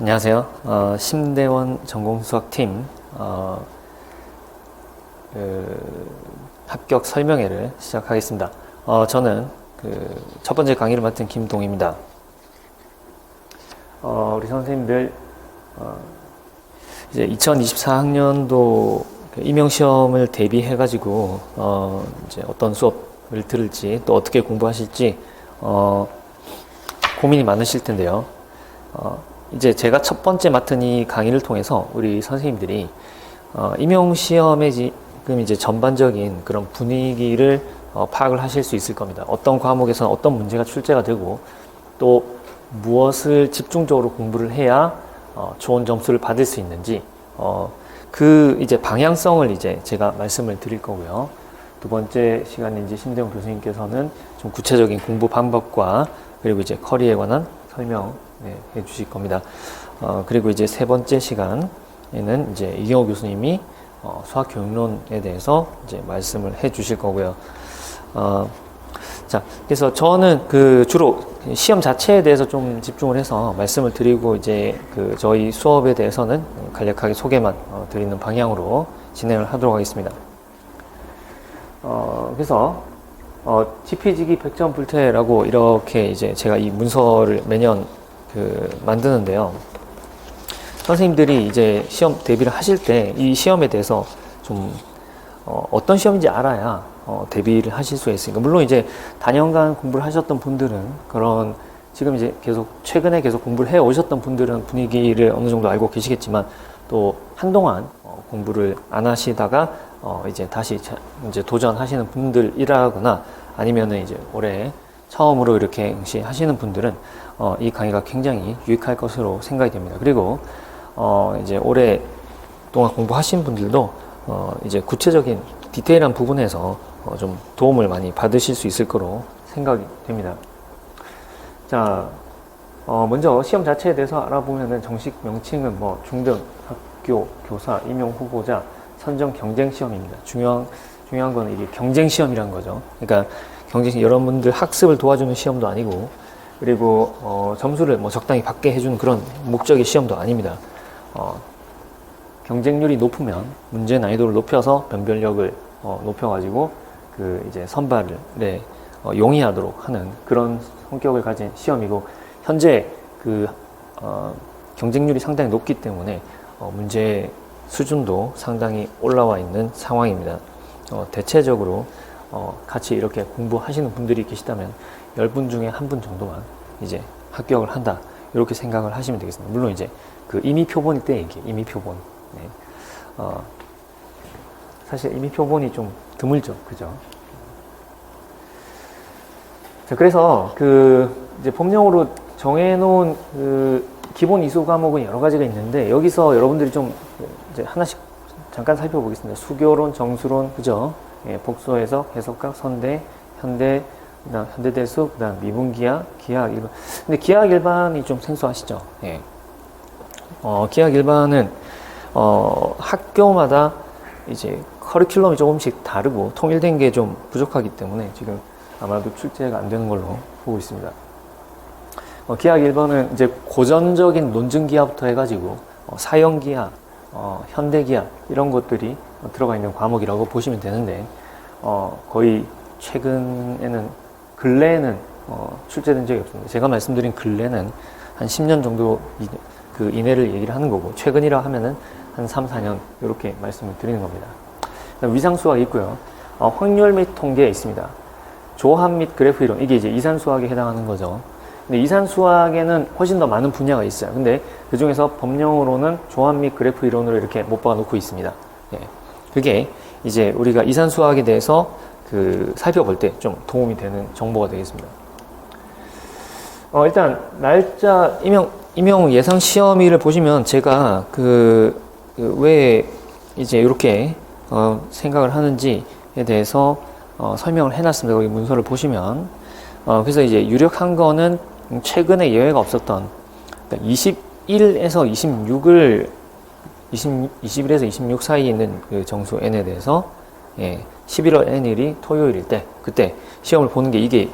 안녕하세요. 심대원 전공수학팀 합격 설명회를 시작하겠습니다. 저는 첫 번째 강의를 맡은 김동희입니다. 우리 선생님들 이제 2024학년도 임용시험을 대비해가지고 이제 어떤 수업을 들을지 또 어떻게 공부하실지 고민이 많으실 텐데요. 이제 제가 첫 번째 맡은 이 강의를 통해서 우리 선생님들이 임용시험의 지금 이제 전반적인 그런 분위기를 파악을 하실 수 있을 겁니다. 어떤 과목에서는 어떤 문제가 출제가 되고 또 무엇을 집중적으로 공부를 해야 좋은 점수를 받을 수 있는지 그 이제 방향성을 이제 제가 말씀을 드릴 거고요. 두 번째 시간에 이제 심대원 교수님께서는 좀 구체적인 공부 방법과 그리고 이제 커리어에 관한 설명 해 주실 겁니다. 그리고 이제 세 번째 시간에는 이제 이경호 교수님이 수학교육론에 대해서 이제 말씀을 해 주실 거고요. 자, 그래서 저는 주로 시험 자체에 대해서 좀 집중을 해서 말씀을 드리고 이제 저희 수업에 대해서는 간략하게 소개만 드리는 방향으로 진행을 하도록 하겠습니다. 그래서 지피지기 100점 불태라고 이렇게 이제 제가 이 문서를 매년 만드는데요. 선생님들이 이제 시험 대비를 하실 때 이 시험에 대해서 좀 어떤 시험인지 알아야 대비를 하실 수가 있으니까, 물론 이제 단연간 공부를 하셨던 분들은 그런 지금 이제 최근에 계속 공부를 해 오셨던 분들은 분위기를 어느 정도 알고 계시겠지만, 또 한동안 공부를 안 하시다가 이제 다시 이제 도전하시는 분들이라거나 아니면은 이제 올해 처음으로 이렇게 응시하시는 분들은 이 강의가 굉장히 유익할 것으로 생각이 됩니다. 그리고 이제 오랫동안 공부하신 분들도 이제 구체적인 디테일한 부분에서 좀 도움을 많이 받으실 수 있을 거로 생각이 됩니다. 자, 먼저 시험 자체에 대해서 알아보면은 정식 명칭은 중등 학교 교사 임용 후보자 선정 경쟁 시험입니다. 중요한 건 이게 경쟁 시험이라는 거죠. 그러니까 여러분들 학습을 도와주는 시험도 아니고, 그리고 점수를 적당히 받게 해주는 그런 목적의 시험도 아닙니다. 경쟁률이 높으면 문제 난이도를 높여서 변별력을 높여가지고 이제 선발에 용이하도록 하는 그런 성격을 가진 시험이고, 현재 경쟁률이 상당히 높기 때문에 문제 수준도 상당히 올라와 있는 상황입니다. 대체적으로 같이 이렇게 공부하시는 분들이 계시다면 10분 중에 1분 정도만 이제 합격을 한다, 이렇게 생각을 하시면 되겠습니다. 물론 이제 임의 표본일 때 임의 표본. 네. 사실 임의 표본이 좀 드물죠, 그죠? 자, 그래서 이제 법령으로 정해놓은 기본 이수 과목은 여러 가지가 있는데, 여기서 여러분들이 좀 이제 하나씩 잠깐 살펴보겠습니다. 수교론, 정수론, 그죠? 예, 복수해석, 해석학, 선대, 현대, 그다음 현대대수, 그다음 미분기하, 기하학 일반. 근데 기하학 일반이 좀 생소하시죠? 예. 기하학 일반은 학교마다 이제 커리큘럼이 조금씩 다르고 통일된 게 좀 부족하기 때문에 지금 아마도 출제가 안 되는 걸로 보고 있습니다. 기하학 1번은 이제 고전적인 논증기하부터 해가지고 사형기하, 현대기하 이런 것들이 들어가 있는 과목이라고 보시면 되는데, 거의 근래에는 출제된 적이 없습니다. 제가 말씀드린 근래는 한 10년 정도 이내를 얘기를 하는 거고, 최근이라 하면은 한 3, 4년 이렇게 말씀을 드리는 겁니다. 위상수학이 있고요. 확률 및 통계에 있습니다. 조합 및 그래프 이론, 이게 이제 이산수학에 해당하는 거죠. 근데 이산수학에는 훨씬 더 많은 분야가 있어요. 근데 그 중에서 법령으로는 조합 및 그래프 이론으로 이렇게 못 박아놓고 있습니다. 예. 그게 이제 우리가 이산수학에 대해서 살펴볼 때 좀 도움이 되는 정보가 되겠습니다. 일단 날짜 임용 예상 시험일을 보시면 제가 왜 이제 이렇게 생각을 하는지에 대해서 설명을 해놨습니다. 여기 문서를 보시면 그래서 이제 유력한 거는 최근에 예외가 없었던 21에서 21에서 26 사이에 있는 정수 n에 대해서 11월 n일이 토요일일 때 그때 시험을 보는 게 이게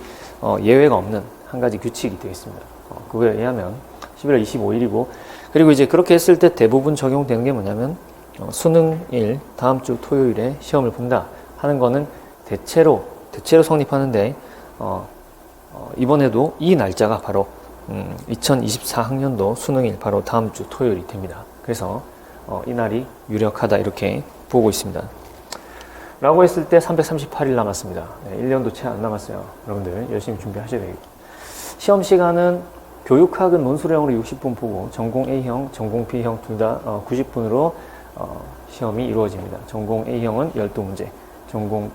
예외가 없는 한 가지 규칙이 되겠습니다. 그거에 의하면 11월 25일이고, 그리고 이제 그렇게 했을 때 대부분 적용되는 게 뭐냐면 수능일 다음 주 토요일에 시험을 본다 하는 거는 대체로 성립하는데 이번에도 이 날짜가 바로 2024학년도 수능일 바로 다음 주 토요일이 됩니다. 그래서 이날이 유력하다 이렇게 보고 있습니다. 라고 했을 때 338일 남았습니다. 네, 1년도 채 안 남았어요. 여러분들 열심히 준비하셔야 되겠고, 시험 시간은 교육학은 논술형으로 60분 보고 전공 A형, 전공 B형 둘 다 90분으로 시험이 이루어집니다. 전공 A형은 12문제, 전공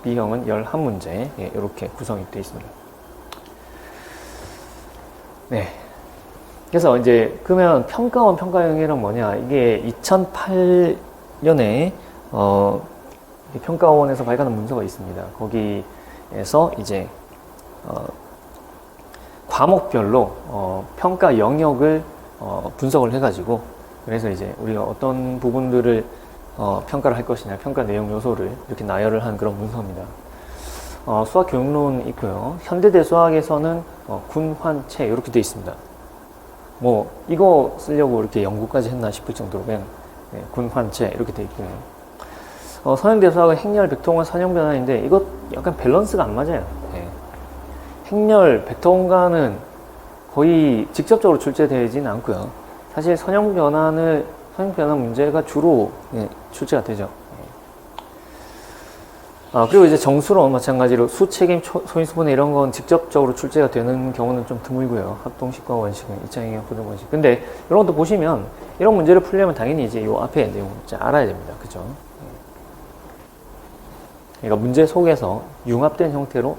B형은 11문제, 예, 이렇게 구성이 되어 있습니다. 네. 그래서 이제 그러면 평가원 평가형이란 뭐냐? 이게 2008년에 평가원에서 발간한 문서가 있습니다. 거기에서 이제 과목별로 평가 영역을 분석을 해가지고, 그래서 이제 우리가 어떤 부분들을 평가를 할 것이냐, 평가 내용 요소를 이렇게 나열을 한 그런 문서입니다. 수학 교육론 있고요. 현대대 수학에서는 군환체 이렇게 되어 있습니다. 뭐 이거 쓰려고 이렇게 연구까지 했나 싶을 정도로 그냥 군환체 이렇게 되어 있고요. 서양대 수학은 행렬, 백통관, 선형변화인데 이거 약간 밸런스가 안 맞아요. 네. 행렬, 백통관은 거의 직접적으로 출제되지는 않고요. 사실 선형변화 문제가 주로 출제가 되죠. 그리고 이제 정수론 마찬가지로 수책임, 소인수분해 이런 건 직접적으로 출제가 되는 경우는 좀 드물고요. 합동식과 원식은 이차행위 부등 원식. 근데 이런 것도 보시면 이런 문제를 풀려면 당연히 이제 요 앞에 내용을 알아야 됩니다. 그죠? 그러니까 문제 속에서 융합된 형태로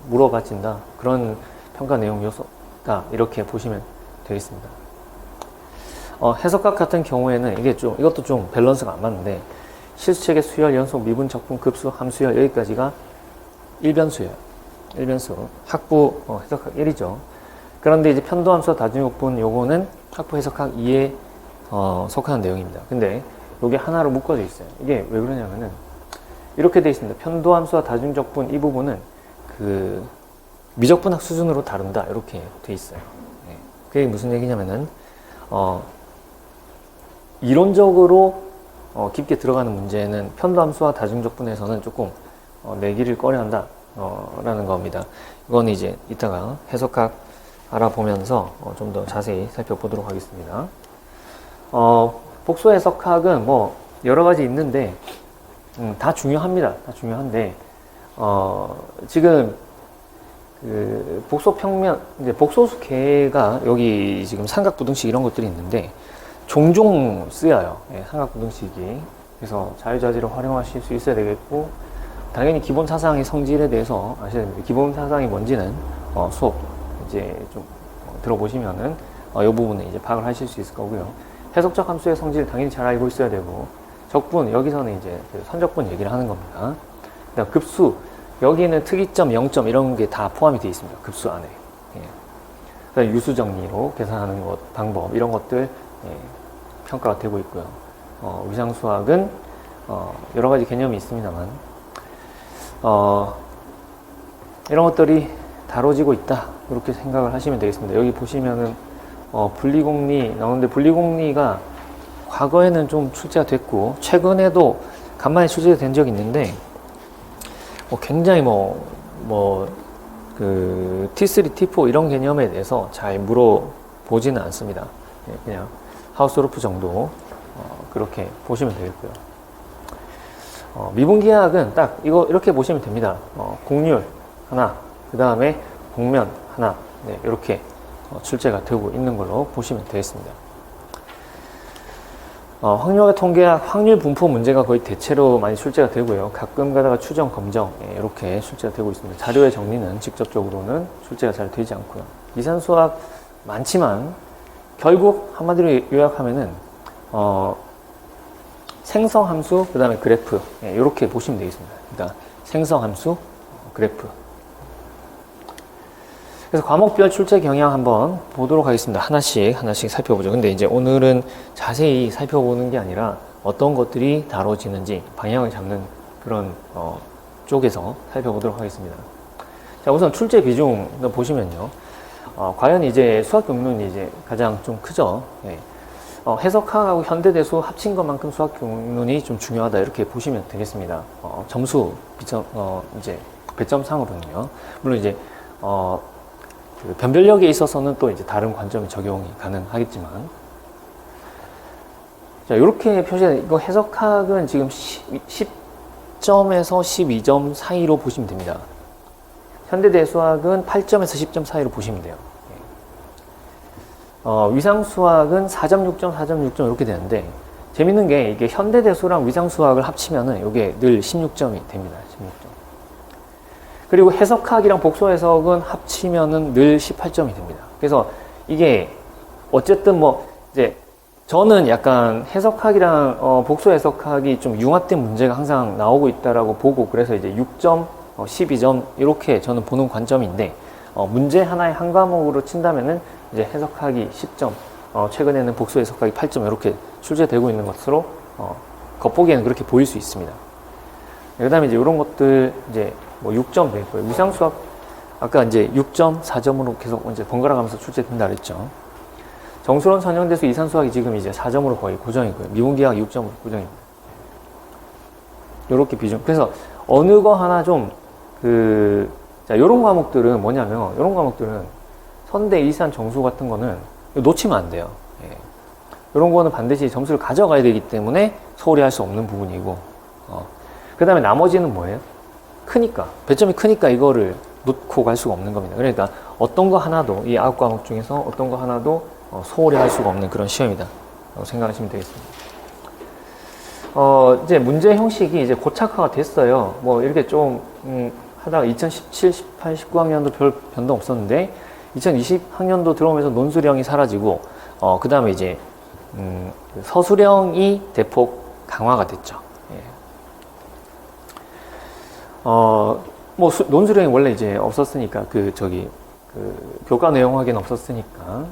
물어봐진다. 그런 평가 내용 요소다. 이렇게 보시면 되겠습니다. 해석학 같은 경우에는 이것도 좀 밸런스가 안 맞는데, 실수체계, 수열, 연속, 미분, 적분, 급수, 함수열 여기까지가 일변수예요. 일변수. 학부 해석학 1이죠. 그런데 이제 편도함수와 다중역분 요거는 학부 해석학 2에 속하는 내용입니다. 근데 요게 하나로 묶어져 있어요. 이게 왜 그러냐면은 이렇게 되어 있습니다. 편도함수와 다중적분 이 부분은 그 미적분학 수준으로 다룬다 이렇게 되어 있어요. 네. 그게 무슨 얘기냐면은 이론적으로 깊게 들어가는 문제는 편도함수와 다중적분에서는 조금 내기를 꺼려한다 라는 겁니다. 이건 이제 이따가 해석학 알아보면서 좀 더 자세히 살펴보도록 하겠습니다. 복수 해석학은 뭐 여러 가지 있는데 다 중요합니다. 다 중요한데 지금 그 복소평면 이제 복소수 계가 여기 지금 삼각부등식 이런 것들이 있는데 종종 쓰여요. 예, 삼각부등식이. 그래서 자유자재로 활용하실 수 있어야 되겠고, 당연히 기본 사상의 성질에 대해서 아셔야 됩니다. 기본 사상이 뭔지는 수업 이제 좀 들어보시면은 이 부분에 이제 파악을 하실 수 있을 거고요. 해석적 함수의 성질을 당연히 잘 알고 있어야 되고, 적분 여기서는 이제 선적분 얘기를 하는 겁니다. 그다음 급수 여기는 특이점, 0점 이런 게 다 포함이 되어 있습니다. 급수 안에. 예. 그다음 유수 정리로 계산하는 것 방법 이런 것들 평가가 되고 있고요. 위상수학은 여러 가지 개념이 있습니다만 이런 것들이 다뤄지고 있다 이렇게 생각을 하시면 되겠습니다. 여기 보시면은 분리공리 나오는데, 분리공리가 과거에는 좀 출제가 됐고 최근에도 간만에 출제가 된 적이 있는데 굉장히 그 T3, T4 이런 개념에 대해서 잘 물어보지는 않습니다. 그냥 하우스로프 정도 그렇게 보시면 되겠고요. 미분기하학은 딱 이거 이렇게 보시면 됩니다. 곡률 하나, 그 다음에 곡면 하나, 네, 이렇게 출제가 되고 있는 걸로 보시면 되겠습니다. 확률과 통계학, 확률 분포 문제가 거의 대체로 많이 출제가 되고요. 가끔 가다가 추정, 검정 이렇게 출제가 되고 있습니다. 자료의 정리는 직접적으로는 출제가 잘 되지 않고요. 이산수학 많지만 결국 한마디로 요약하면은 생성함수, 그 다음에 그래프 이렇게 보시면 되겠습니다. 그러니까 생성함수, 그래프. 그래서 과목별 출제 경향 한번 보도록 하겠습니다. 하나씩 살펴보죠. 근데 이제 오늘은 자세히 살펴보는 게 아니라 어떤 것들이 다뤄지는지 방향을 잡는 그런 쪽에서 살펴보도록 하겠습니다. 자, 우선 출제 비중 보시면요. 과연 이제 수학 경륜이 이제 가장 좀 크죠. 예. 해석학하고 현대대수 합친 것만큼 수학 경륜이 좀 중요하다 이렇게 보시면 되겠습니다. 점수 비점 이제 배점상으로는요. 물론 이제 그 변별력에 있어서는 또 이제 다른 관점이 적용이 가능하겠지만, 자 이렇게 표시된 이거 해석학은 지금 10점에서 12점 사이로 보시면 됩니다. 현대대수학은 8점에서 10점 사이로 보시면 돼요. 위상수학은 4점, 6점, 4점, 6점 이렇게 되는데, 재밌는 게 이게 현대대수랑 위상수학을 합치면은 이게 늘 16점이 됩니다. 16점. 그리고 해석학이랑 복수해석은 합치면은 늘 18점이 됩니다. 그래서 이게 어쨌든 뭐 이제 저는 약간 해석학이랑 복수해석학이 좀 융합된 문제가 항상 나오고 있다라고 보고, 그래서 이제 6점, 12점 이렇게 저는 보는 관점인데, 문제 하나의 한 과목으로 친다면은 이제 해석학이 10점, 최근에는 복수해석학이 8점 이렇게 출제되고 있는 것으로 겉보기에는 그렇게 보일 수 있습니다. 그다음에 이제 이런 것들 이제 뭐 6점 될 거예요. 위상수학 아까 이제 6점, 4점으로 계속 이제 번갈아 가면서 출제된다 그랬죠. 정수론, 선형대수, 이산수학이 지금 이제 4점으로 거의 고정이고요. 미분기하학 6점으로 고정입니다. 요렇게 비중. 그래서 어느 거 하나 좀 자, 요런 과목들은 뭐냐면, 요런 과목들은 선대, 이산, 정수 같은 거는 놓치면 안 돼요. 예. 요런 거는 반드시 점수를 가져가야 되기 때문에 소홀히 할 수 없는 부분이고, 그 다음에 나머지는 뭐예요? 크니까. 배점이 크니까 이거를 놓고 갈 수가 없는 겁니다. 그러니까 어떤 거 하나도, 이 9과목 중에서 어떤 거 하나도 소홀히 할 수가 없는 그런 시험이다 라고 생각하시면 되겠습니다. 이제 문제 형식이 이제 고착화가 됐어요. 뭐 이렇게 좀 하다가 2017, 18, 19학년도 별 변동 없었는데 2020학년도 들어오면서 논술형이 사라지고 그 다음에 이제 서술형이 대폭 강화가 됐죠. 예. 뭐 논술형이 원래 이제 없었으니까 교과 내용 확인 없었으니까.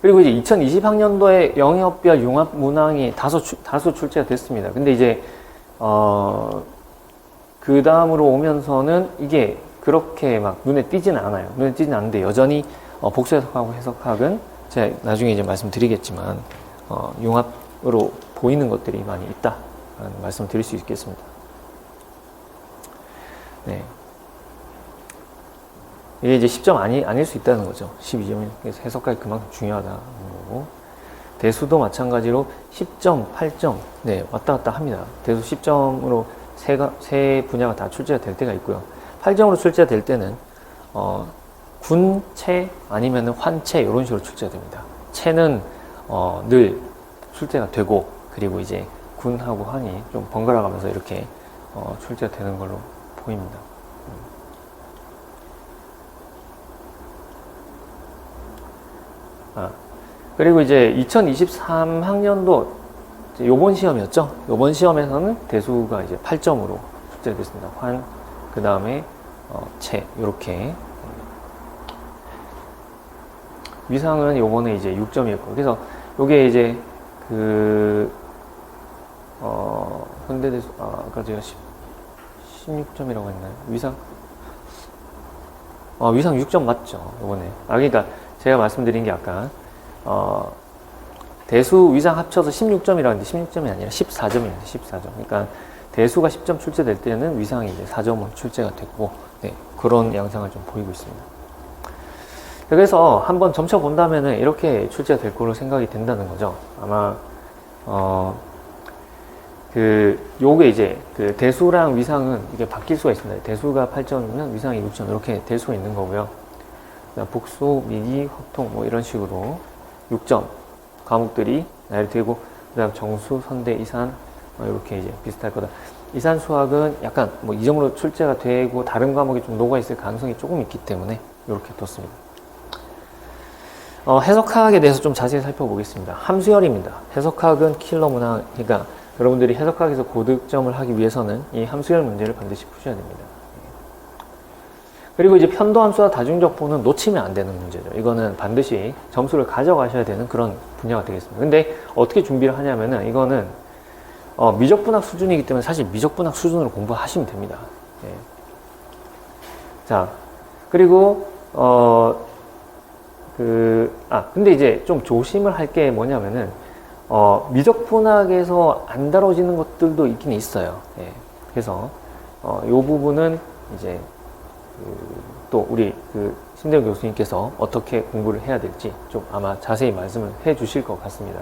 그리고 이제 2020학년도에 영역별 융합 문항이 다수 출제가 됐습니다. 근데 이제 그 다음으로 오면서는 이게 그렇게 막 눈에 띄지는 않아요. 눈에 띄지는 않는데 여전히 복수해석하고 해석학은 제가 나중에 이제 말씀드리겠지만 융합으로 보이는 것들이 많이 있다라는 말씀을 드릴 수 있겠습니다. 네. 이게 이제 10점 아닐 수 있다는 거죠. 12점이. 그래서 해석까지 그만큼 중요하다는 거고. 대수도 마찬가지로 10점, 8점, 네, 왔다 갔다 합니다. 대수 10점으로 세 분야가 다 출제가 될 때가 있고요. 8점으로 출제가 될 때는, 군체 아니면 환체 이런 식으로 출제가 됩니다. 체는, 늘 출제가 되고, 그리고 이제 군하고 환이 좀 번갈아 가면서 이렇게, 출제가 되는 걸로 보입니다. 그리고 이제 2023학년도 요번 시험이었죠. 요번 시험에서는 대수가 이제 8점으로 출제됐습니다. 환, 그 다음에 체 요렇게. 위상은 요번에 이제 6점이었고, 그래서 요게 이제 현대대수 아까 제가 16점이라고 했나요? 위상? 위상 6점 맞죠, 요번에. 그러니까 제가 말씀드린 게 아까 대수, 위상 합쳐서 16점이라는데 16점이 아니라 14점입니다. 14점. 그러니까 대수가 10점 출제될 때는 위상이 이제 4점으로 출제가 됐고, 네, 그런 양상을 좀 보이고 있습니다. 그래서 한번 점쳐본다면은 이렇게 출제가 될 거로 생각이 된다는 거죠. 아마 요게 이제 대수랑 위상은 이게 바뀔 수가 있습니다. 대수가 8점이면 위상이 6점 이렇게 될 수가 있는 거고요. 복수, 미기, 확통 뭐 이런 식으로 6점 과목들이 나열이 되고, 그 다음 정수, 선대, 이산 이렇게 이제 비슷할 거다. 이산 수학은 약간 뭐 2점으로 출제가 되고 다른 과목이 좀 녹아있을 가능성이 조금 있기 때문에 이렇게 뒀습니다. 해석학에 대해서 좀 자세히 살펴보겠습니다. 함수열입니다. 해석학은 킬러 문항, 그러니까 여러분들이 해석학에서 고득점을 하기 위해서는 이 함수열 문제를 반드시 푸셔야 됩니다. 그리고 이제 편도함수와 다중적분은 놓치면 안 되는 문제죠. 이거는 반드시 점수를 가져가셔야 되는 그런 분야가 되겠습니다. 근데 어떻게 준비를 하냐면은 이거는 미적분학 수준이기 때문에 사실 미적분학 수준으로 공부하시면 됩니다. 예. 자, 그리고 근데 이제 좀 조심을 할 게 뭐냐면은, 미적분학에서 안 다뤄지는 것들도 있긴 있어요. 예. 그래서, 요 부분은 이제, 또 우리 심대영 교수님께서 어떻게 공부를 해야 될지 좀 아마 자세히 말씀을 해 주실 것 같습니다.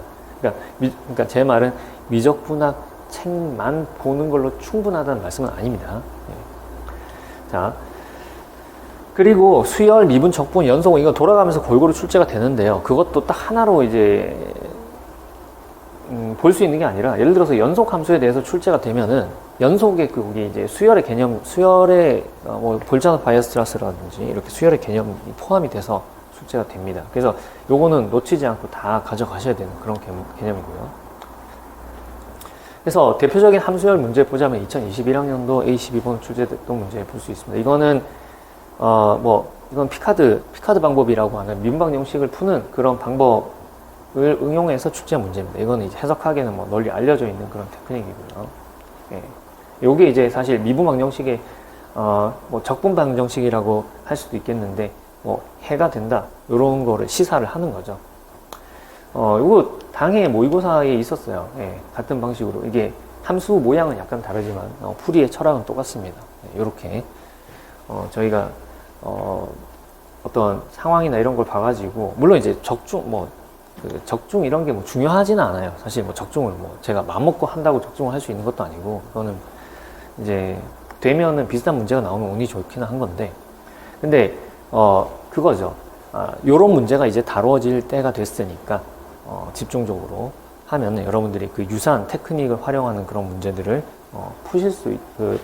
그러니까 제 말은 미적분학 책만 보는 걸로 충분하다는 말씀은 아닙니다. 예. 자, 그리고 수열, 미분, 적분, 연속 이거 돌아가면서 골고루 출제가 되는데요. 그것도 딱 하나로 이제 볼 수 있는 게 아니라, 예를 들어서 연속 함수에 대해서 출제가 되면은 연속의 그게 이제 수열의 개념, 수열의 뭐 볼자노 바이어스트라스라든지 이렇게 수열의 개념이 포함이 돼서 출제가 됩니다. 그래서 요거는 놓치지 않고 다 가져가셔야 되는 그런 개념이고요. 그래서 대표적인 함수열 문제 보자면 2021학년도 A12번 출제됐던 문제 볼 수 있습니다. 이거는 이건 피카드 방법이라고 하는 민박 형식을 푸는 그런 방법을 응용해서 출제한 문제입니다. 이거는 이제 해석하기에는 뭐 널리 알려져 있는 그런 테크닉이고요. 예. 요게 이제 사실 미분방 형식의, 적분방 형식이라고 할 수도 있겠는데, 해가 된다. 요런 거를 시사를 하는 거죠. 요거 당해 모의고사에 있었어요. 예. 같은 방식으로. 이게 함수 모양은 약간 다르지만, 풀이의 철학은 똑같습니다. 예. 요렇게. 저희가 어떤 상황이나 이런 걸 봐가지고, 물론 이제 적중 이런 게 뭐 중요하지는 않아요. 사실 뭐 적중을 제가 마음먹고 한다고 적중을 할 수 있는 것도 아니고, 그거는 이제 되면은 비슷한 문제가 나오면 운이 좋기는 한 건데, 근데 그거죠. 요런 문제가 이제 다루어질 때가 됐으니까 집중적으로 하면은 여러분들이 그 유사한 테크닉을 활용하는 그런 문제들을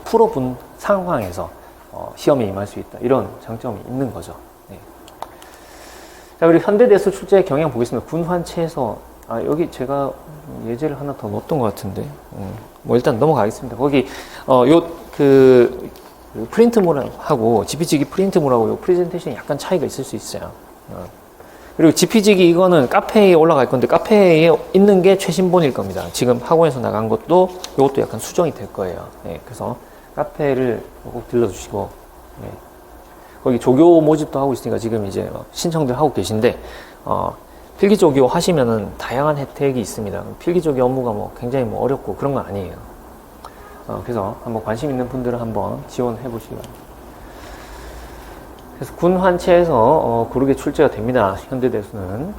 풀어본 상황에서 시험에 임할 수 있다. 이런 장점이 있는 거죠. 네. 자, 그리고 현대대수 출제 경향 보겠습니다. 군환체에서, 여기 제가 예제를 하나 더 넣었던 것 같은데, 일단 넘어가겠습니다. 거기, 프린트물하고, GPG기 프린트물하고 요 프레젠테이션이 약간 차이가 있을 수 있어요. 그리고 GPG기 이거는 카페에 올라갈 건데, 카페에 있는 게 최신본일 겁니다. 지금 학원에서 나간 것도, 이것도 약간 수정이 될 거예요. 네, 그래서, 카페를 꼭 들러주시고, 예. 거기 조교 모집도 하고 있으니까 지금 이제 신청들 하고 계신데, 필기조교 하시면은 다양한 혜택이 있습니다. 필기조교 업무가 굉장히 어렵고 그런 건 아니에요. 그래서 한번 관심 있는 분들은 한번 지원해 보시기 바랍니다. 그래서 군환체에서 고르게 출제가 됩니다. 현대대수는.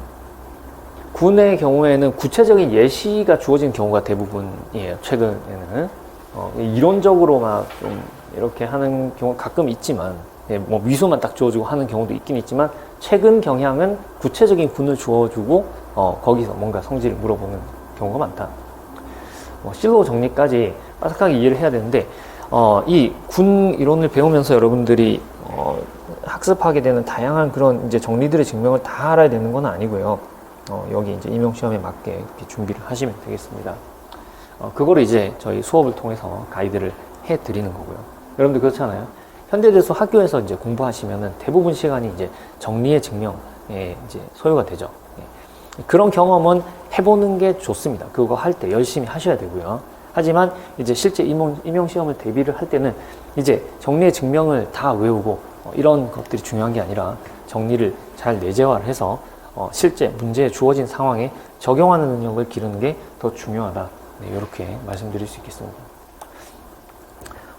군의 경우에는 구체적인 예시가 주어진 경우가 대부분이에요. 최근에는. 이론적으로 좀 이렇게 하는 경우 가끔 있지만, 미소만 딱 주어주고 하는 경우도 있긴 있지만, 최근 경향은 구체적인 군을 주어주고, 거기서 뭔가 성질을 물어보는 경우가 많다. 실로 정리까지 빠삭하게 이해를 해야 되는데, 이 군 이론을 배우면서 여러분들이, 학습하게 되는 다양한 그런 이제 정리들의 증명을 다 알아야 되는 건 아니고요. 여기 이제 임용시험에 맞게 이렇게 준비를 하시면 되겠습니다. 그거를 이제 저희 수업을 통해서 가이드를 해 드리는 거고요. 여러분들 그렇잖아요. 현대대수 학교에서 이제 공부하시면은 대부분 시간이 이제 정리의 증명에 이제 소요가 되죠. 그런 경험은 해보는 게 좋습니다. 그거 할 때 열심히 하셔야 되고요. 하지만 이제 실제 임용시험을 대비를 할 때는 이제 정리의 증명을 다 외우고 이런 것들이 중요한 게 아니라 정리를 잘 내재화를 해서 실제 문제에 주어진 상황에 적용하는 능력을 기르는 게 더 중요하다. 네, 이렇게 말씀드릴 수 있겠습니다.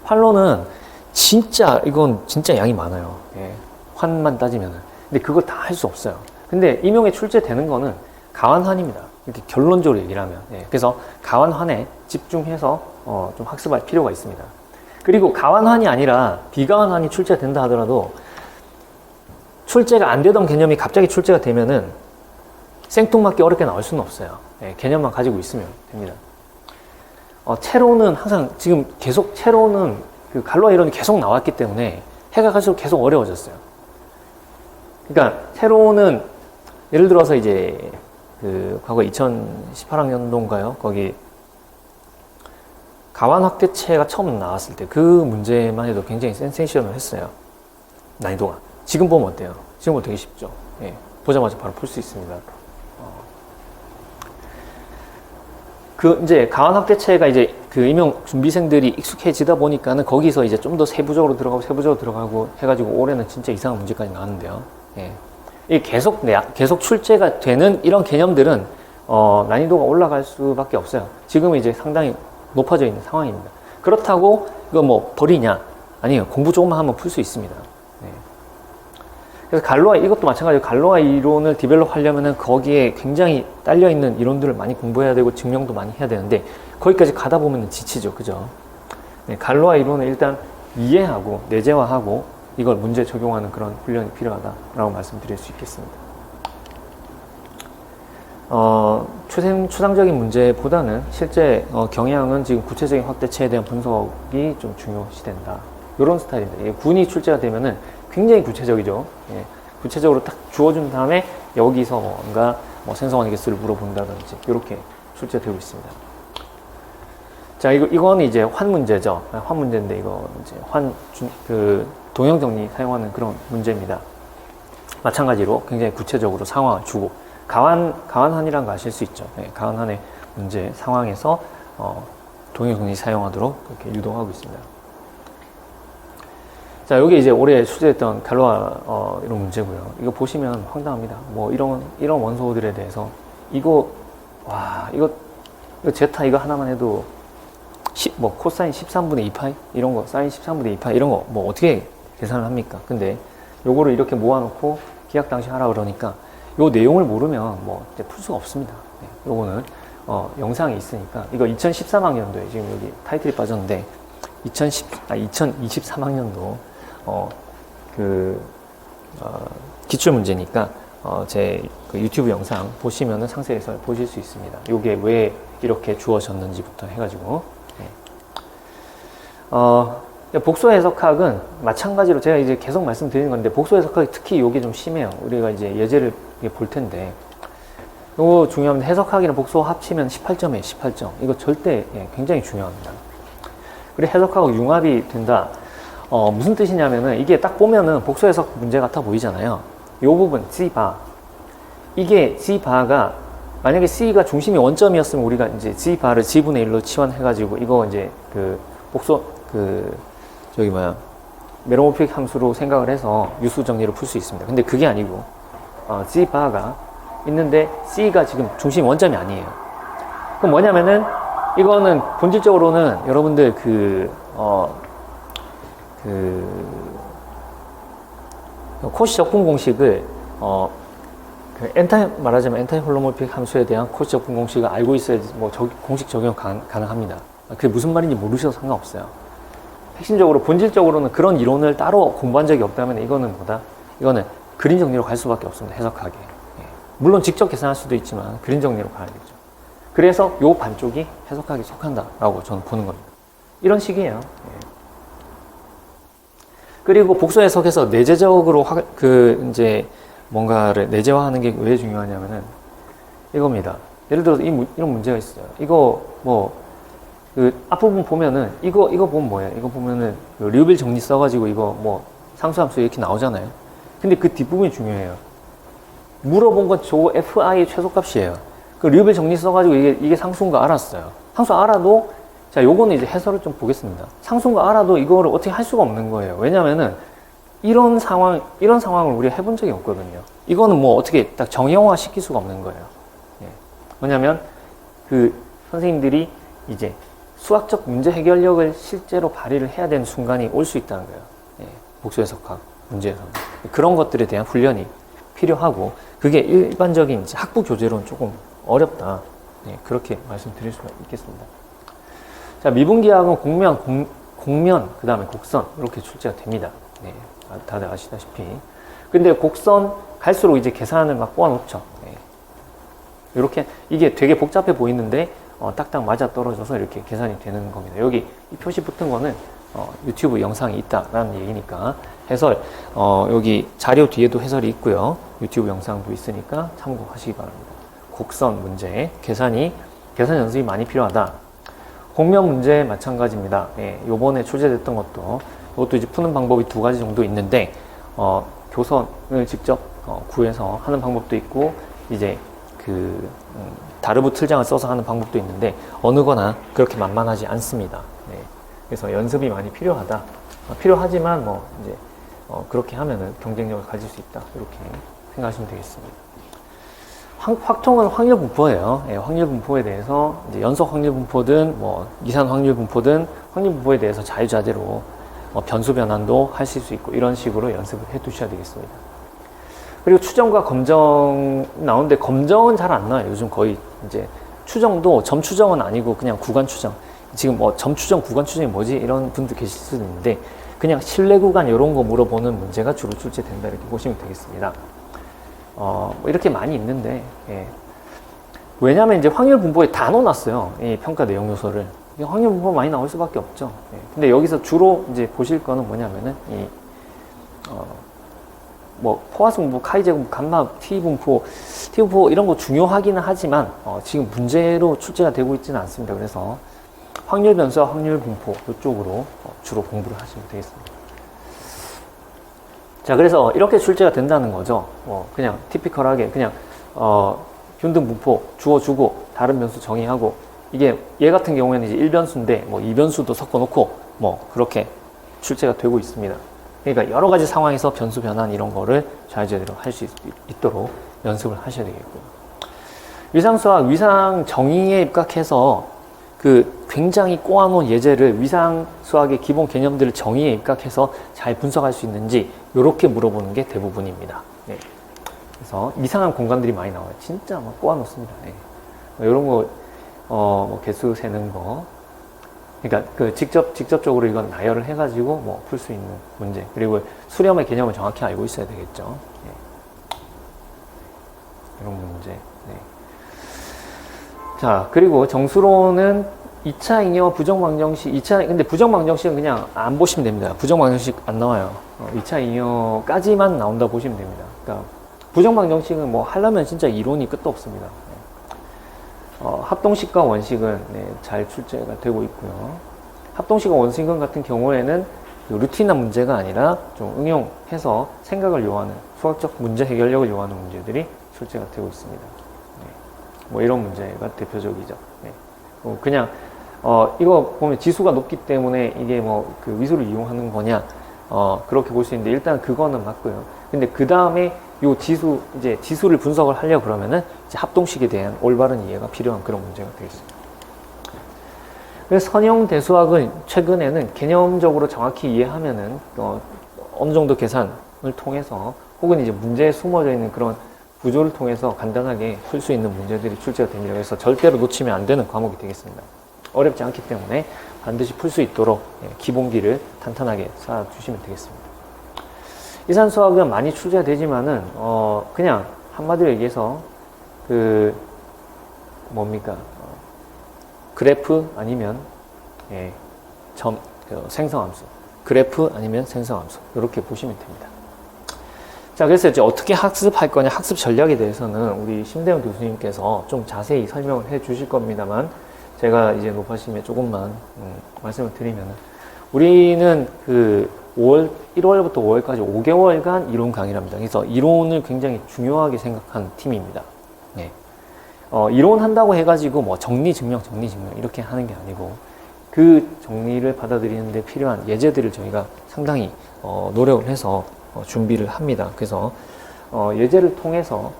활로는 이건 진짜 양이 많아요. 예, 환만 따지면은. 근데 그걸 다 할 수 없어요. 근데 임용에 출제되는 거는 가완환입니다. 이렇게 결론적으로 얘기를 하면. 예, 그래서 가완환에 집중해서 좀 학습할 필요가 있습니다. 그리고 가완환이 아니라 비가완환이 출제된다 하더라도 출제가 안 되던 개념이 갑자기 출제가 되면은 생뚱맞게 어렵게 나올 수는 없어요. 예, 개념만 가지고 있으면 됩니다. 채로는 항상 지금 계속 채로는 그 갈로아 이론이 계속 나왔기 때문에 해가 갈수록 계속 어려워졌어요. 그러니까 채로는 예를 들어서 이제 과거 2018학년도인가요? 거기 가완 확대체가 처음 나왔을 때 그 문제만 해도 굉장히 센세이션을 했어요. 난이도가. 지금 보면 어때요? 지금 보면 되게 쉽죠. 예, 보자마자 바로 풀 수 있습니다. 이제 가완 확대체가 이제 임용 준비생들이 익숙해지다 보니까는 거기서 이제 좀 더 세부적으로 들어가고 해가지고 올해는 진짜 이상한 문제까지 나왔는데요. 예. 이 계속 출제가 되는 이런 개념들은 난이도가 올라갈 수밖에 없어요. 지금은 이제 상당히 높아져 있는 상황입니다. 그렇다고 이거 뭐 버리냐? 아니에요. 공부 조금만 하면 풀 수 있습니다. 네. 그래서 갈로아 이것도 마찬가지로 갈로아 이론을 디벨롭 하려면은 거기에 굉장히 딸려 있는 이론들을 많이 공부해야 되고 증명도 많이 해야 되는데 거기까지 가다 보면 지치죠, 그죠? 네, 갈로아 이론을 일단 이해하고 내재화하고 이걸 문제 적용하는 그런 훈련이 필요하다라고 말씀드릴 수 있겠습니다. 추상적인 문제보다는 실제 경향은 지금 구체적인 확대체에 대한 분석이 좀 중요시된다. 이런 스타일입니다. 군이 출제가 되면은 굉장히 구체적이죠. 예, 구체적으로 딱 주어준 다음에 여기서 뭔가 생성원 개수를 물어본다든지 이렇게 출제되고 있습니다. 자, 이거는 이제 환 문제죠. 환 문제인데 이거 이제 동형 정리 사용하는 그런 문제입니다. 마찬가지로 굉장히 구체적으로 상황을 주고 가완한이라는 거 아실 수 있죠. 네, 가완한의 문제 상황에서 동형 정리 사용하도록 그렇게 유도하고 있습니다. 자, 여기 이제 올해 출제했던 갈로아 이런 문제고요. 이거 보시면 황당합니다. 뭐 이런 원소들에 대해서 이거 제타 이거 하나만 해도 코사인 13분의 2파이 이런 거, 사인 13분의 2파이 이런 거 뭐 어떻게 계산을 합니까? 근데 요거를 이렇게 모아놓고 기약 당시 하라 그러니까 요 내용을 모르면 이제 풀 수가 없습니다. 네, 요거는 영상이 있으니까 이거 2013학년도에 지금 여기 타이틀이 빠졌는데 2023학년도 기출 문제니까 제 그 유튜브 영상 보시면은 상세히 해서 보실 수 있습니다. 요게 왜 이렇게 주어졌는지부터 해가지고. 네. 복소 해석학은 마찬가지로 제가 이제 계속 말씀드리는 건데 복소 해석학이 특히 요게 좀 심해요. 우리가 이제 예제를 볼 텐데 요거 중요합니다. 해석학이랑 복소 합치면 18점이에요. 18점. 이거 절대 굉장히 중요합니다. 그리고 해석하고 융합이 된다. 무슨 뜻이냐면은 이게 딱 보면은 복소 해석 문제 같아 보이잖아요. 요 부분 G바 이게 G바가 만약에 C가 중심이 원점이었으면 우리가 이제 G바를 G분의 1로 치환해가지고 이거 이제 메로모픽 함수로 생각을 해서 유수 정리를 풀 수 있습니다. 근데 그게 아니고 G바가 있는데 C가 지금 중심 원점이 아니에요. 그럼 뭐냐면은 이거는 본질적으로는 여러분들 코시 적분 공식을 말하자면 엔타이 홀로모픽 함수에 대한 코시 적분 공식을 알고 있어야지 공식 적용 가능합니다. 그게 무슨 말인지 모르셔도 상관없어요. 핵심적으로 본질적으로는 그런 이론을 따로 공부한 적이 없다면 이거는 이거는 그림 정리로 갈 수밖에 없습니다. 해석하게. 물론 직접 계산할 수도 있지만 그림 정리로 가야겠죠. 그래서 요 반쪽이 해석하기 속한다라고 저는 보는 겁니다. 이런 식이에요. 그리고 복수 해석에서 내재적으로 이제 뭔가를 내재화하는 게 왜 중요하냐면은 이겁니다. 예를 들어서 이런 문제가 있어요. 이거 앞부분 보면은 이거 보면 뭐예요? 이거 보면은 류빌 정리 써가지고 이거 상수함수 이렇게 나오잖아요. 근데 그 뒷부분이 중요해요. 물어본 건 저 FI의 최소값이에요. 그 류빌 정리 써가지고 이게 상수인 거 알았어요. 상수 알아도 자, 요거는 이제 해설을 좀 보겠습니다. 상수인 거 알아도 이거를 어떻게 할 수가 없는 거예요. 왜냐면은 이런 상황을 우리가 해본 적이 없거든요. 이거는 어떻게 딱 정형화 시킬 수가 없는 거예요. 뭐냐면 선생님들이 이제 수학적 문제 해결력을 실제로 발휘를 해야 되는 순간이 올 수 있다는 거예요. 복수 해석학 문제에서는. 그런 것들에 대한 훈련이 필요하고 그게 일반적인 이제 학부 교재로는 조금 어렵다. 그렇게 말씀드릴 수가 있겠습니다. 자, 미분기하학은 곡면, 그 다음에 곡선 이렇게 출제가 됩니다. 다들 아시다시피. 근데 곡선 갈수록 이제 계산을 막 꼬아놓죠. 이렇게 이게 되게 복잡해 보이는데 딱딱 맞아 떨어져서 이렇게 계산이 되는 겁니다. 여기 이 표시 붙은 거는 유튜브 영상이 있다라는 얘기니까 해설 여기 자료 뒤에도 해설이 있고요. 유튜브 영상도 있으니까 참고하시기 바랍니다. 곡선 문제 계산 연습이 많이 필요하다. 곡면 문제 마찬가지입니다. 요번에 출제됐던 이것도 이제 푸는 방법이 두 가지 정도 있는데 교선을 직접 구해서 하는 방법도 있고 이제 다르브 틀장을 써서 하는 방법도 있는데 어느 거나 그렇게 만만하지 않습니다. 그래서 연습이 많이 필요하다. 필요하지만 이제 그렇게 하면은 경쟁력을 가질 수 있다. 이렇게 생각하시면 되겠습니다. 확통은 확률 분포예요. 예, 확률 분포에 대해서 이제 연속 확률 분포든 뭐 이산 확률 분포든 확률 분포에 대해서 자유자재로 변수 변환도 하실 수 있고 이런 식으로 연습을 해 두셔야 되겠습니다. 그리고 추정과 검정 나오는데 검정은 잘 안 나와요. 요즘 거의 이제 추정도 점 추정은 아니고 그냥 구간 추정. 지금 뭐 점 추정, 구간 추정이 뭐지? 이런 분들 계실 수도 있는데 그냥 실내 구간 이런 거 물어보는 문제가 주로 출제된다 이렇게 보시면 되겠습니다. 뭐 이렇게 많이 있는데 예. 왜냐하면 이제 확률 분포에 다 넣어놨어요. 이 평가 내용 요소를. 확률 분포 많이 나올 수밖에 없죠. 예. 근데 여기서 주로 이제 보실 거는 뭐냐면은 뭐 포화수 분포, 카이 제곱, 감마, T 분포 이런 거 중요하기는 하지만 지금 문제로 출제가 되고 있지는 않습니다. 그래서 확률 변수와 확률 분포 이쪽으로 주로 공부를 하시면 되겠습니다. 자, 그래서 이렇게 출제가 된다는 거죠. 그냥 티피컬하게 그냥 균등 분포 주어주고 다른 변수 정의하고 이게 얘 같은 경우에는 이제 1변수인데 뭐 2변수도 섞어놓고 뭐 그렇게 출제가 되고 있습니다. 그러니까 여러 가지 상황에서 변수 변환 이런 거를 자유자재로 할 수 있도록 연습을 하셔야 되겠고요. 위상수학, 위상 정의에 입각해서 그 굉장히 꼬아놓은 예제를 위상수학의 기본 개념들을 정의에 입각해서 잘 분석할 수 있는지 이렇게 물어보는 게 대부분입니다. 네. 그래서 이상한 공간들이 많이 나와요. 진짜 막 꼬아놓습니다. 네. 이런 거, 뭐 개수 세는 거. 그러니까 그 직접적으로 이건 나열을 해가지고 뭐 풀 수 있는 문제. 그리고 수렴의 개념을 정확히 알고 있어야 되겠죠. 네. 이런 문제. 네. 자, 그리고 정수로는 2차 잉여 부정방정식, 근데 부정방정식은 그냥 안 보시면 됩니다. 부정방정식 안 나와요. 2차 잉여까지만 나온다 보시면 됩니다. 그러니까 부정방정식은 뭐 하려면 진짜 이론이 끝도 없습니다. 합동식과 원식은 네, 잘 출제가 되고 있고요. 합동식과 원식은 같은 경우에는 루틴한 문제가 아니라 좀 응용해서 생각을 요하는 수학적 문제 해결력을 요하는 문제들이 출제가 되고 있습니다. 네. 뭐 이런 문제가 대표적이죠. 네. 그냥 이거 보면 지수가 높기 때문에 이게 뭐 그 위수를 이용하는 거냐 그렇게 볼 수 있는데 일단 그거는 맞고요. 근데 그 다음에 요 지수를 분석을 하려고 그러면은 이제 합동식에 대한 올바른 이해가 필요한 그런 문제가 되겠습니다. 그래서 선형 대수학은 최근에는 개념적으로 정확히 이해하면은 어느 정도 계산을 통해서 혹은 이제 문제에 숨어져 있는 그런 구조를 통해서 간단하게 풀 수 있는 문제들이 출제가 됩니다. 그래서 절대로 놓치면 안 되는 과목이 되겠습니다. 어렵지 않기 때문에 반드시 풀 수 있도록 기본기를 탄탄하게 쌓아주시면 되겠습니다. 이산수학은 많이 출제가 되지만은 그냥 한마디로 얘기해서 그래프 아니면 생성함수, 그래프 아니면 생성함수 이렇게 보시면 됩니다. 자, 그래서 이제 어떻게 학습할 거냐, 학습 전략에 대해서는 우리 심대영 교수님께서 좀 자세히 설명을 해 주실 겁니다만 제가 이제 높아심에 조금만 말씀을 드리면은 우리는 1월부터 5월까지 5개월간 이론 강의를 합니다. 그래서 이론을 굉장히 중요하게 생각한 팀입니다. 네. 이론 한다고 해가지고 뭐 정리 증명 이렇게 하는 게 아니고 그 정리를 받아들이는데 필요한 예제들을 저희가 상당히 노력을 해서 준비를 합니다. 그래서 예제를 통해서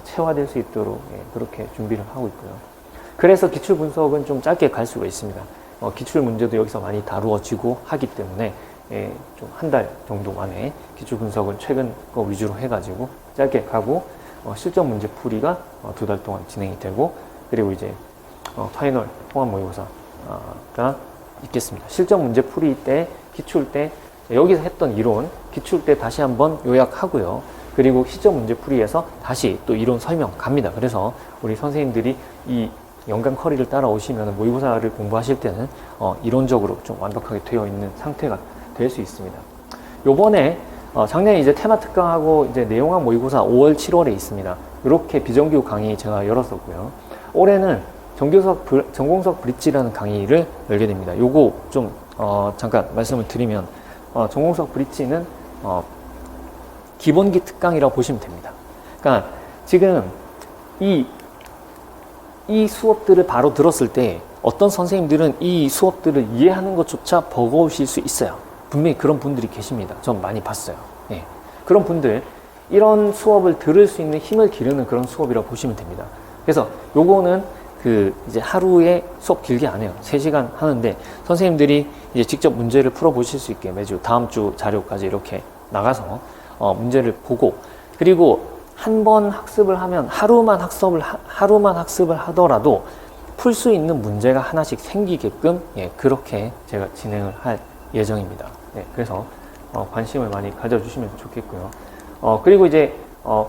체화될 수 있도록 그렇게 준비를 하고 있고요. 그래서 기출 분석은 좀 짧게 갈 수가 있습니다. 기출 문제도 여기서 많이 다루어지고 하기 때문에 좀 한 달 정도 만에 기출 분석을 최근 거 위주로 해가지고 짧게 가고 실전 문제 풀이가 2달 동안 진행이 되고 그리고 이제 파이널 통합 모의고사가 있겠습니다. 실전 문제 풀이 때, 기출 때 여기서 했던 이론, 기출 때 다시 한번 요약하고요. 그리고 시점 문제 풀이에서 다시 또 이론 설명 갑니다. 그래서 우리 선생님들이 이 연간 커리를 따라오시면 모의고사를 공부하실 때는 이론적으로 좀 완벽하게 되어 있는 상태가 될 수 있습니다. 요번에 작년에 이제 테마 특강하고 이제 내용학 모의고사 5월, 7월에 있습니다. 이렇게 비정규 강의 제가 열었었고요. 올해는 전공수학 브릿지라는 강의를 열게 됩니다. 요거 좀 잠깐 말씀을 드리면 전공수학 브릿지는 기본기 특강이라고 보시면 됩니다. 그러니까 지금 이 수업들을 바로 들었을 때 어떤 선생님들은 이 수업들을 이해하는 것조차 버거우실 수 있어요. 분명히 그런 분들이 계십니다. 전 많이 봤어요. 예. 그런 분들 이런 수업을 들을 수 있는 힘을 기르는 그런 수업이라고 보시면 됩니다. 그래서 요거는 이제 하루에 수업 길게 안 해요. 3시간 하는데 선생님들이 이제 직접 문제를 풀어 보실 수 있게 매주 다음 주 자료까지 이렇게 나가서 문제를 보고, 그리고 한 번 학습을 하면 하루만 학습을 하더라도 풀 수 있는 문제가 하나씩 생기게끔 그렇게 제가 진행을 할 예정입니다. 그래서 관심을 많이 가져주시면 좋겠고요. 그리고 이제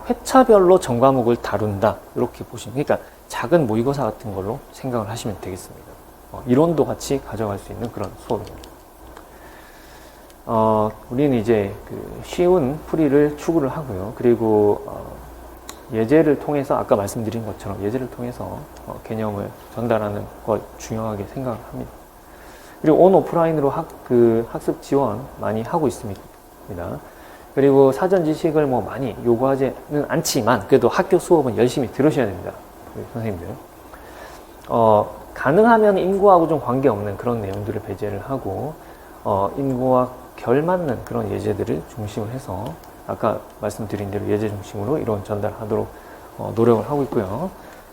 회차별로 전 과목을 다룬다 이렇게 보시면, 그러니까 작은 모의고사 같은 걸로 생각을 하시면 되겠습니다. 이론도 같이 가져갈 수 있는 그런 수업입니다. 우리는 이제 쉬운 풀이를 추구를 하고요. 그리고 예제를 통해서 아까 말씀드린 것처럼 예제를 통해서 개념을 전달하는 걸 중요하게 생각을 합니다. 그리고 온 오프라인으로 학습 지원 많이 하고 있습니다. 그리고 사전 지식을 뭐 많이 요구하지는 않지만 그래도 학교 수업은 열심히 들으셔야 됩니다. 선생님들. 가능하면 인구하고 좀 관계없는 그런 내용들을 배제를 하고 인구와 결맞는 그런 예제들을 중심으로 해서 아까 말씀드린 대로 예제 중심으로 이론 전달하도록 노력을 하고 있고요.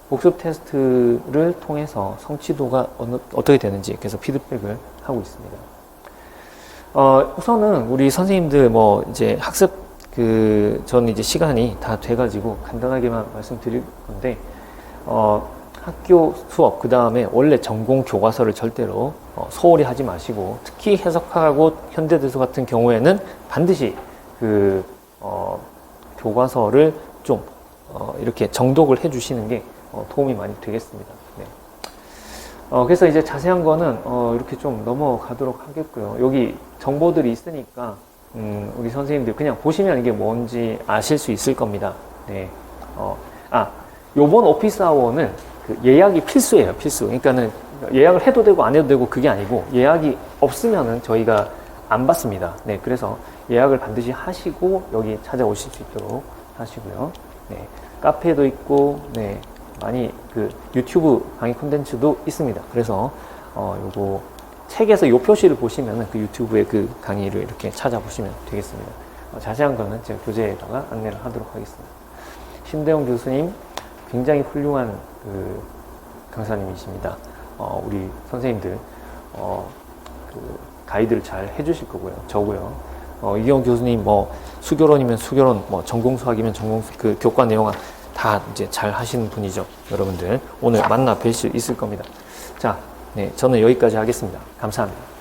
복습 테스트를 통해서 성취도가 어떻게 되는지 계속 피드백을 하고 있습니다. 우선은 우리 선생님들 이제 학습 저는 이제 시간이 다 돼가지고 간단하게만 말씀드릴 건데 학교 수업 그 다음에 원래 전공 교과서를 절대로 소홀히 하지 마시고, 특히 해석하고 현대대수 같은 경우에는 반드시 교과서를 좀 이렇게 정독을 해주시는 게 도움이 많이 되겠습니다. 그래서 이제 자세한 거는 이렇게 좀 넘어가도록 하겠고요. 여기 정보들이 있으니까 우리 선생님들 그냥 보시면 이게 뭔지 아실 수 있을 겁니다. 요번 오피스 아워는 예약이 필수예요. 필수. 그러니까는 예약을 해도 되고 안 해도 되고 그게 아니고, 예약이 없으면은 저희가 안 받습니다. 그래서 예약을 반드시 하시고 여기 찾아오실 수 있도록 하시고요. 카페도 있고, 많이 유튜브 강의 콘텐츠도 있습니다. 그래서 요거 책에서 요 표시를 보시면은 유튜브의 강의를 이렇게 찾아보시면 되겠습니다. 자세한 거는 제가 교재에다가 안내를 하도록 하겠습니다. 신대용 교수님 굉장히 훌륭한 강사님이십니다. 우리 선생님들 가이드를 잘 해주실 거고요. 저고요. 이경 교수님 수교론이면 수교론, 전공수학이면 전공수 교과 내용 다 이제 잘 하시는 분이죠. 여러분들 오늘 만나 뵐 수 있을 겁니다. 자, 저는 여기까지 하겠습니다. 감사합니다.